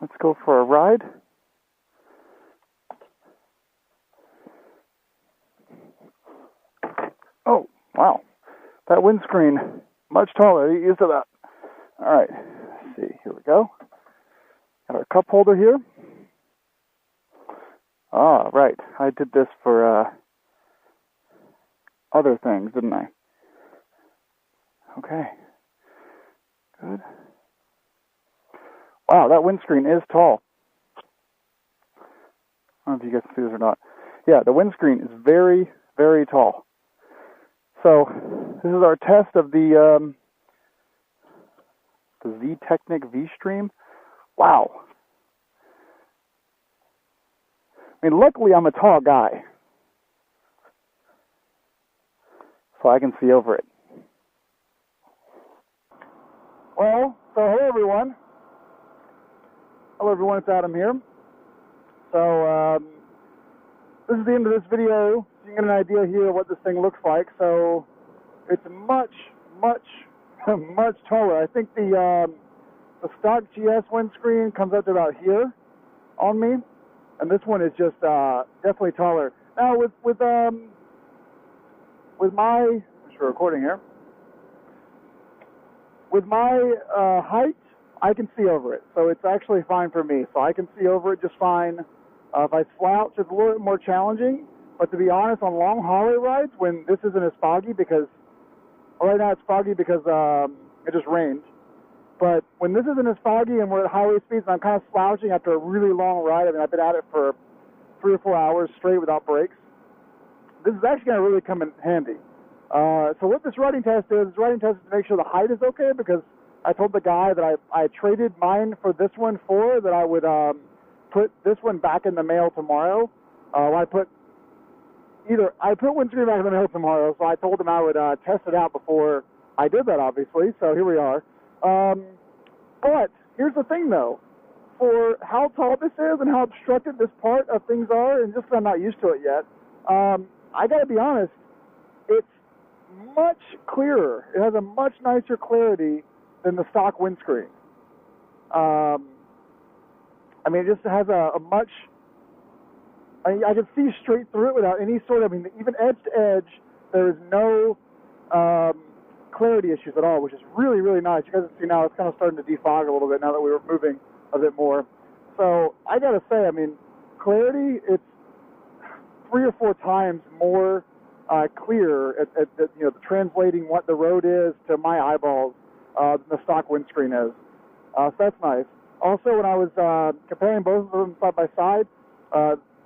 Let's go for a ride. Oh, wow. That windscreen, much taller. Get used to that. All right. Let's see. Here we go. Got our cup holder here. Ah, right. I did this for other things, didn't I? Okay. Good. Wow, that windscreen is tall. I don't know if you guys can see this or not. Yeah, the windscreen is very, very tall. So, this is our test of the ZTechnik VStream. Wow. I mean, luckily I'm a tall guy, so I can see over it. Well, so hello everyone. Hello everyone, it's Adam here. So, this is the end of this video. You can get an idea here of what this thing looks like. So, it's much, much, much taller. I think the stock GS windscreen comes up to about here on me. And this one is just definitely taller. Now with my, just for recording here, with my height, I can see over it. So it's actually fine for me. So I can see over it just fine. If I slouch, it's a little bit more challenging. But to be honest, on long highway rides, when this isn't as foggy, because right now it's foggy because it just rained. But when this isn't as foggy and we're at highway speeds and I'm kind of slouching after a really long ride, I mean, I've been at it for 3 or 4 hours straight without breaks, this is actually going to really come in handy. So what this riding test is to make sure the height is okay, because I told the guy that I traded mine for this one that I would put this one back in the mail tomorrow. I put windscreen back in the mail tomorrow, so I told him I would test it out before I did that, obviously, so here we are. But here's the thing, though. For how tall this is and how obstructed this part of things are, and just because I'm not used to it yet, I got to be honest, it's much clearer. It has a much nicer clarity than the stock windscreen. I mean, it just has a much... I can see straight through it without any sort of... I mean, even edge to edge, there is no... clarity issues at all, which is really, really nice. You guys can see now it's kind of starting to defog a little bit now that we were moving a bit more. So I gotta say, I mean, clarity, it's 3 or 4 times more clear at you know, translating what the road is to my eyeballs than the stock windscreen is. So that's nice. Also, when I was comparing both of them side by side,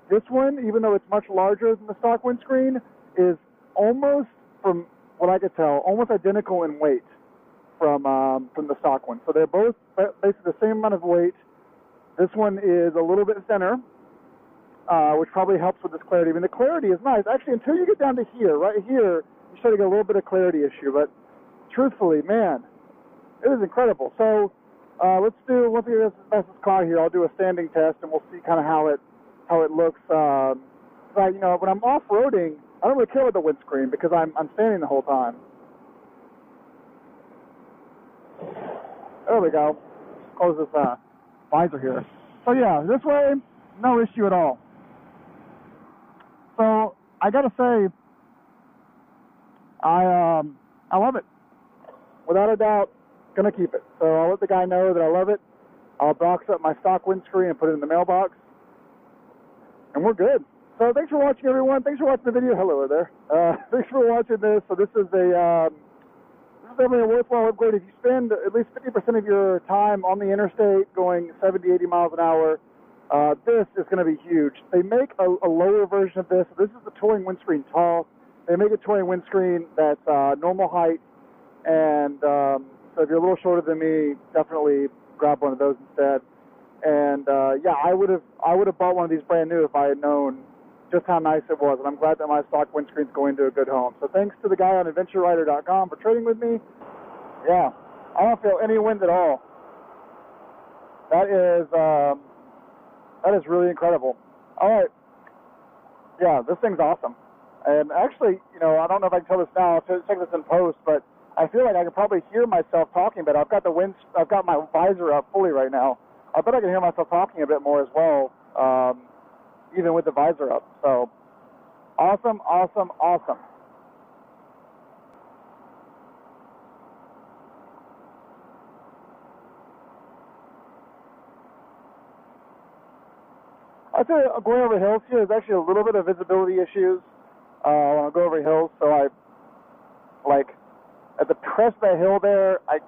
this one, even though it's much larger than the stock windscreen, is almost, from what I could tell, almost identical in weight from the stock one. So they're both basically the same amount of weight. This one is a little bit thinner, which probably helps with this clarity. I mean, the clarity is nice. Actually, until you get down to here, right here, you start to get a little bit of clarity issue. But truthfully, man, it is incredible. So let's do, once we get this car here, I'll do a standing test, and we'll see kind of how it looks. You know, when I'm off-roading, I don't really care with the windscreen because I'm standing the whole time. There we go. Close this visor here. So yeah, this way, no issue at all. So I gotta say, I love it. Without a doubt, gonna keep it. So I'll let the guy know that I love it. I'll box up my stock windscreen and put it in the mailbox, and we're good. So thanks for watching, everyone. Thanks for watching the video. Hello there. Thanks for watching this. So this is definitely a worthwhile upgrade. If you spend at least 50% of your time on the interstate going 70, 80 miles an hour, this is going to be huge. They make a lower version of this. This is the touring windscreen tall. They make a touring windscreen that's normal height. And so if you're a little shorter than me, definitely grab one of those instead. And yeah, I would have bought one of these brand new if I had known just how nice it was, and I'm glad that my stock windscreen's going to a good home. So thanks to the guy on AdventureRider.com for trading with me. Yeah, I don't feel any wind at all. That is really incredible. All right, yeah, this thing's awesome. And actually, you know, I don't know if I can tell this now. I'll check this in post, but I feel like I can probably hear myself talking better. I've got my visor up fully right now. I bet I can hear myself talking a bit more as well, even with the visor up. So, awesome, awesome, awesome. I'd say going over hills here is actually a little bit of visibility issues when I go over hills. So I, like, at the crest of that hill there, I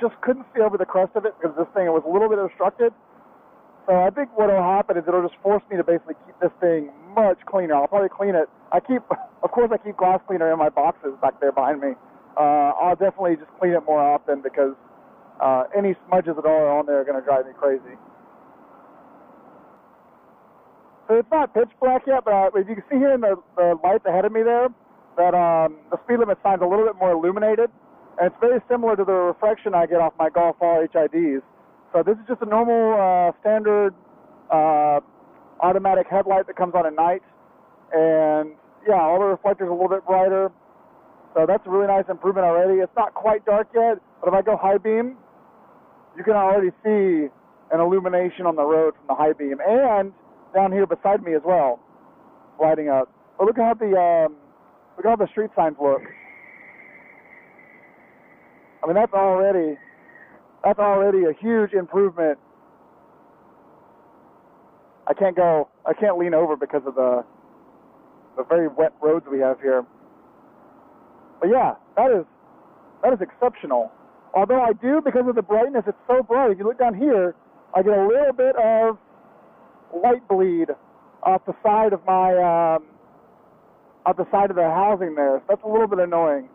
just couldn't see over the crest of it because this thing was a little bit obstructed. So I think what will happen is it'll just force me to basically keep this thing much cleaner. I'll probably clean it. Of course I keep glass cleaner in my boxes back there behind me. I'll definitely just clean it more often because any smudges at all on there are going to drive me crazy. So it's not pitch black yet, but if you can see here in the lights ahead of me there, that the speed limit sign's a little bit more illuminated. And it's very similar to the reflection I get off my Golf R HIDs. So this is just a normal standard automatic headlight that comes on at night. And yeah, all the reflectors are a little bit brighter. So that's a really nice improvement already. It's not quite dark yet, but if I go high beam, you can already see an illumination on the road from the high beam. And down here beside me as well, lighting up. But look at how the street signs look. I mean, that's already a huge improvement. I can't lean over because of the very wet roads we have here. But yeah, that is exceptional. Although I do, because of the brightness, it's so bright. If you look down here, I get a little bit of light bleed off the side of my off the side of the housing there. So that's a little bit annoying.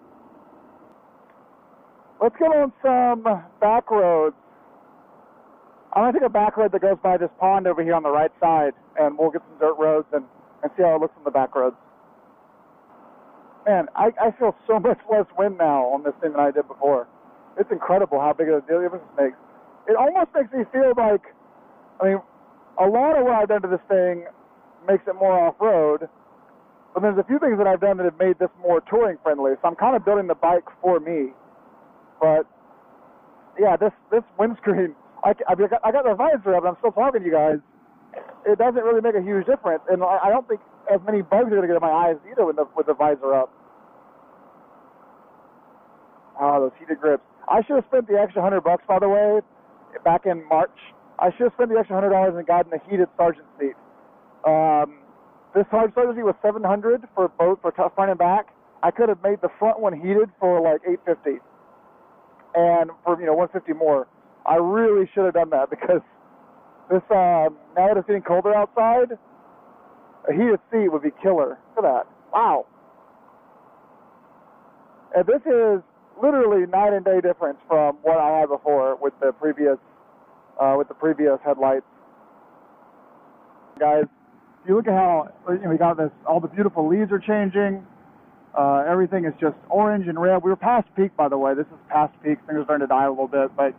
Let's get on some back roads. I'm going to take a back road that goes by this pond over here on the right side, and we'll get some dirt roads and see how it looks on the back roads. Man, I feel so much less wind now on this thing than I did before. It's incredible how big of a deal difference it makes. It almost makes me feel like, I mean, a lot of what I've done to this thing makes it more off-road, but there's a few things that I've done that have made this more touring friendly, so I'm kind of building the bike for me. But yeah, this windscreen, I got the visor up and I'm still talking to you guys. It doesn't really make a huge difference, and I don't think as many bugs are going to get in my eyes either with the visor up. Oh, those heated grips. I should have spent the extra $100, by the way, back in March. I should have spent the extra $100 and gotten a heated sergeant seat. This sergeant seat was $700 for both, for front and back. I could have made the front one heated for like $850, and for $150 more. I really should have done that because this now that it's getting colder outside, a heated seat would be killer. Look at that! Wow. And this is literally night and day difference from what I had before with the previous headlights. Guys, if you look at how we got this, all the beautiful leaves are changing. Everything is just orange and red. We were past peak, by the way. This is past peak. Things are starting to die a little bit, but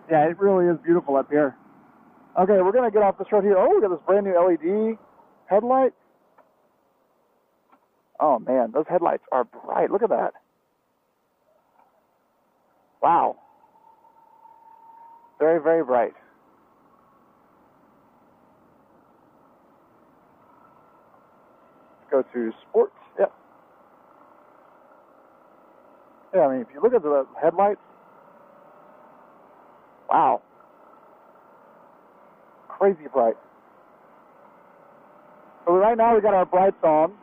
yeah, it really is beautiful up here. Okay, we're gonna get off this road here. Oh, we got this brand new LED headlight. Oh man, those headlights are bright. Look at that. Wow. Very, very bright. Let's go to sports. Yep. Yeah, I mean, if you look at the headlights, wow. Crazy bright. So right now we got our brights on,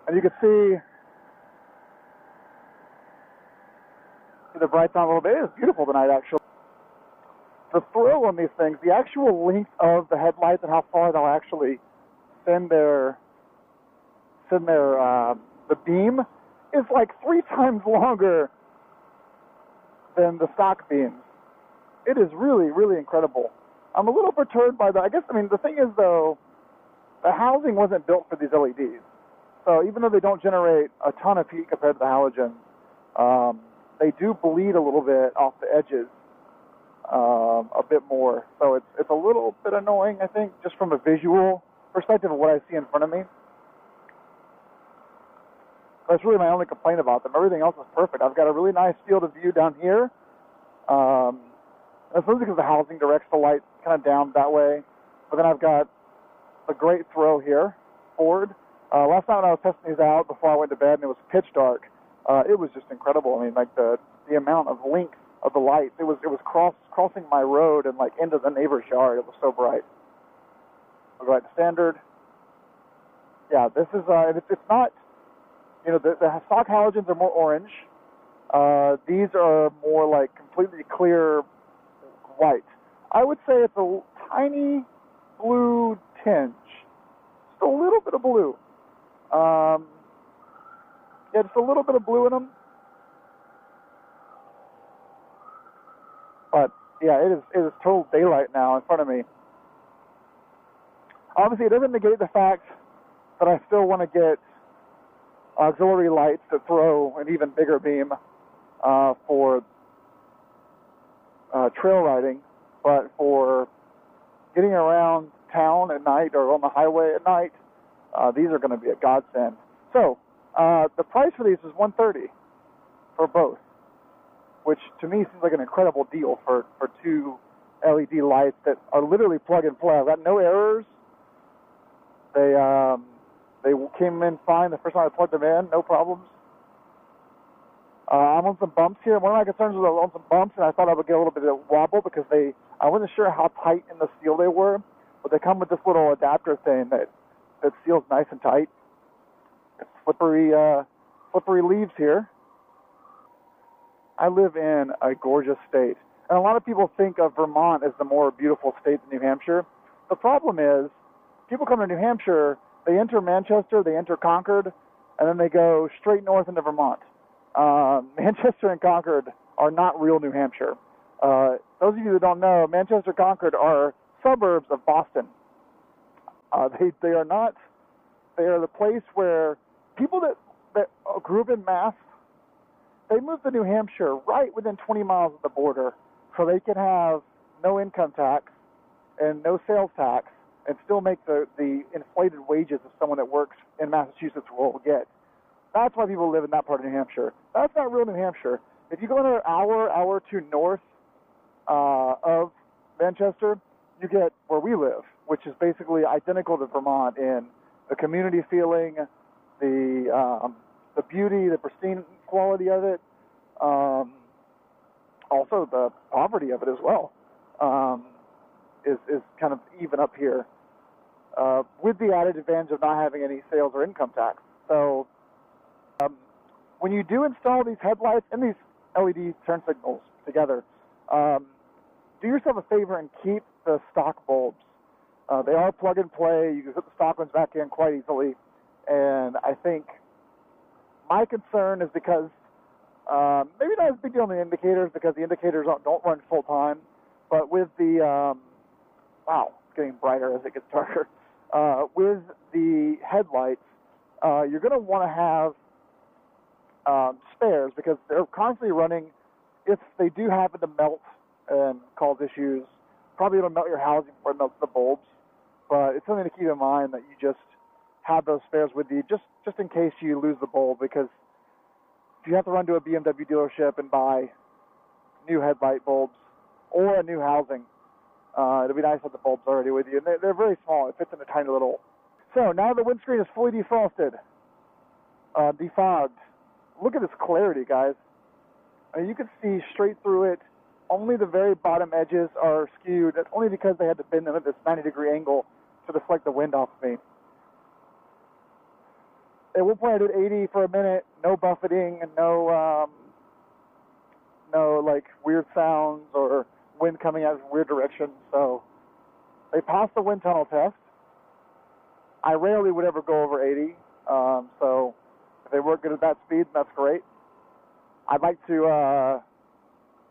and you can see the brights on a little bit. It is beautiful tonight, actually. The thrill on these things, the actual length of the headlights and how far they'll actually send the beam is like 3 times longer than the stock beams. It is really, really incredible. I'm a little perturbed by that. The thing is, though, the housing wasn't built for these LEDs. So even though they don't generate a ton of heat compared to the halogens, they do bleed a little bit off the edges, a bit more. So it's a little bit annoying, I think, just from a visual perspective of what I see in front of me. That's really my only complaint about them. Everything else is perfect. I've got a really nice field of view down here. That's mostly because the housing directs the light kind of down that way. But then I've got a great throw here forward. Last night when I was testing these out before I went to bed and it was pitch dark, it was just incredible. I mean, like the amount of length of the lights. It was crossing my road and like into the neighbor's yard. It was so bright. We'll go back to standard. Yeah, this is it's not, you know, the stock halogens are more orange. These are more like completely clear white. I would say it's a tiny blue tinge. Just a little bit of blue. Yeah, just a little bit of blue in them. But yeah, it is total daylight now in front of me. Obviously, it doesn't negate the fact that I still want to get auxiliary lights that throw an even bigger beam for trail riding, but for getting around town at night or on the highway at night, these are going to be a godsend. So the price for these is $130 for both, which to me seems like an incredible deal for two LED lights that are literally plug and play. I've got no errors. They came in fine the first time I plugged them in, no problems. I'm on some bumps here. One of my concerns was I was on some bumps, and I thought I would get a little bit of wobble because I wasn't sure how tight in the seal they were, but they come with this little adapter thing that seals nice and tight. It's slippery leaves here. I live in a gorgeous state, and a lot of people think of Vermont as the more beautiful state than New Hampshire. The problem is, people come to New Hampshire, they enter Manchester, they enter Concord, and then they go straight north into Vermont. Manchester and Concord are not real New Hampshire. Those of you that don't know, Manchester, Concord are suburbs of Boston. They are not. They are the place where people that grew up in Mass, they moved to New Hampshire right within 20 miles of the border, so they can have no income tax and no sales tax and still make the inflated wages of someone that works in Massachusetts will get. That's why people live in that part of New Hampshire. That's not real New Hampshire. If you go another hour or two north of Manchester, you get where we live, which is basically identical to Vermont in the community feeling, the beauty, the pristine quality of it, also the poverty of it as well, is kind of even up here, with the added advantage of not having any sales or income tax. So when you do install these headlights and these LED turn signals together, do yourself a favor and keep the stock bulbs. They are plug and play. You can put the stock ones back in quite easily. And I think my concern is because maybe not as big deal on the indicators, because the indicators don't run full time. But with the wow, it's getting brighter as it gets darker. With the headlights, you're going to want to have spares, because they're constantly running. If they do happen to melt and cause issues, probably it'll melt your housing before it melts the bulbs. But it's something to keep in mind that you just have those spares with you, just in case you lose the bulb, because if you have to run to a BMW dealership and buy new headlight bulbs or a new housing, it'll be nice to have the bulbs already with you. And they're very small. It fits in a tiny little. So now the windscreen is fully defrosted, defogged. Look at this clarity, guys. I mean, you can see straight through it. Only the very bottom edges are skewed. That's only because they had to bend them at this 90-degree angle to deflect the wind off of me. At one point I did 80 for a minute, no buffeting, and no like weird sounds or wind coming out in weird directions. So they passed the wind tunnel test. I rarely would ever go over 80. So if they work good at that speed, that's great. I'd like to a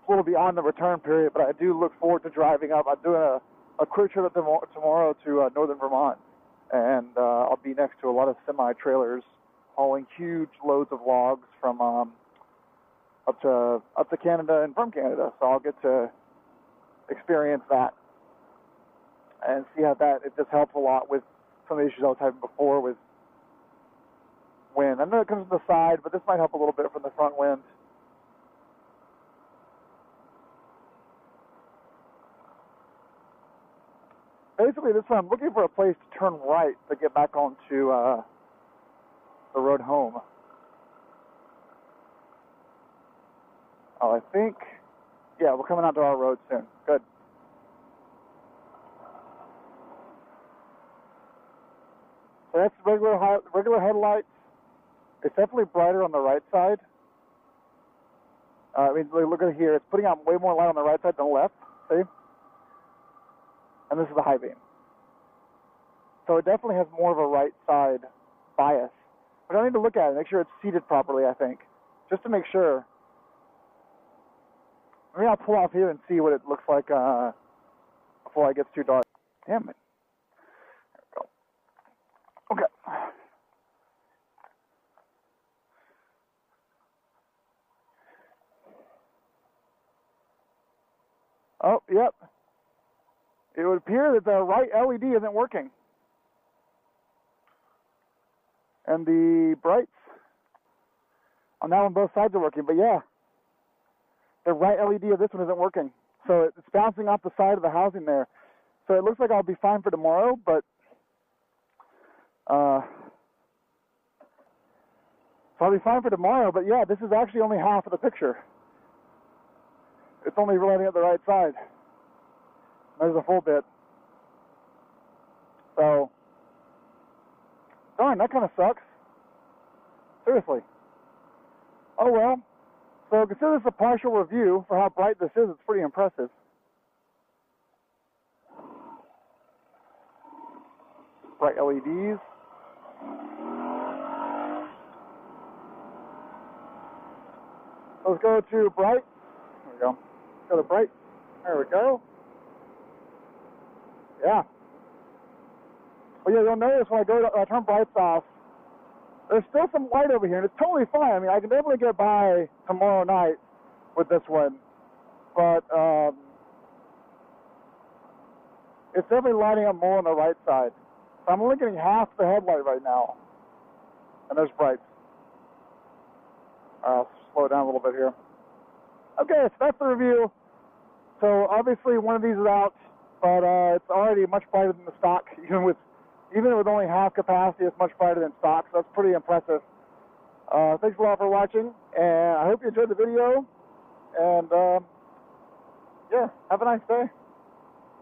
little beyond the return period, but I do look forward to driving up. I'm doing a quick trip tomorrow to northern Vermont, and I'll be next to a lot of semi-trailers hauling huge loads of logs from up to Canada and from Canada. So I'll get to experience that and see how it just helps a lot with some of the issues I was having before with wind. I know it comes from the side, but this might help a little bit from the front wind. basically this time I'm looking for a place to turn right to get back onto the road home. Oh, I think, yeah, we're coming out to our road soon. Good. So that's regular headlights. It's definitely brighter on the right side. I mean, look at it here. It's putting out way more light on the right side than the left. See? And this is the high beam. So it definitely has more of a right side bias. But I need to look at it, make sure it's seated properly, I think. Just to make sure. Maybe I'll pull off here and see what it looks like before it gets too dark. Damn it. There we go. Okay. Oh, yep. It would appear that the right LED isn't working. And the brights on that one, both sides are working. But yeah, the right LED of this one isn't working. So it's bouncing off the side of the housing there. So it looks like I'll be fine for tomorrow, but so I'll be fine for tomorrow. But yeah, this is actually only half of the picture. It's only lighting up the right side. There's a full bit. So, darn, that kind of sucks. Seriously. Oh well. So consider this a partial review for how bright this is. It's pretty impressive. Bright LEDs. Let's go to bright. There we go. Go to bright. There we go. Yeah. Well, yeah, you'll notice when I turn brights off, there's still some light over here, and it's totally fine. I mean, I can definitely get by tomorrow night with this one, but it's definitely lighting up more on the right side. So I'm only getting half the headlight right now, and there's brights. I'll slow down a little bit here. Okay, so that's the review. So obviously one of these is out, but it's already much brighter than the stock. Even with only half capacity, it's much brighter than stock, so that's pretty impressive. Thanks a lot for watching, and I hope you enjoyed the video. And yeah, have a nice day.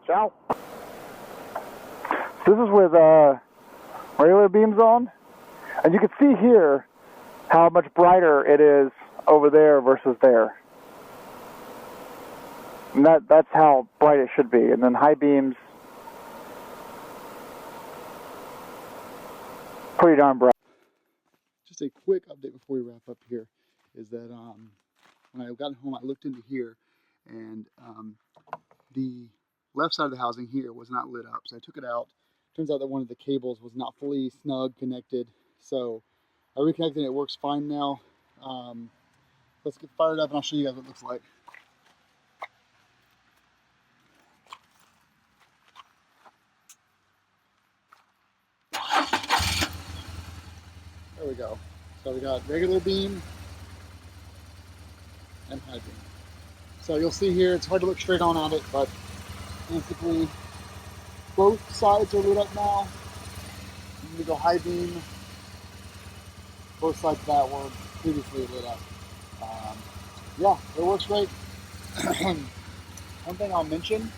Ciao. This is with regular beams on, and you can see here how much brighter it is over there versus there. And that's how bright it should be. And then high beams, pretty darn bright. Just a quick update before we wrap up here is that when I got home, I looked into here, and the left side of the housing here was not lit up. So I took it out. Turns out that one of the cables was not fully snug connected. So I reconnected and it works fine now. Let's get fired up and I'll show you guys what it looks like. There we go. So we got regular beam and high beam. So you'll see here, it's hard to look straight on at it, but basically both sides are lit up now. I'm gonna go high beam. Both sides of that were previously lit up. Yeah, it works great. One thing I'll mention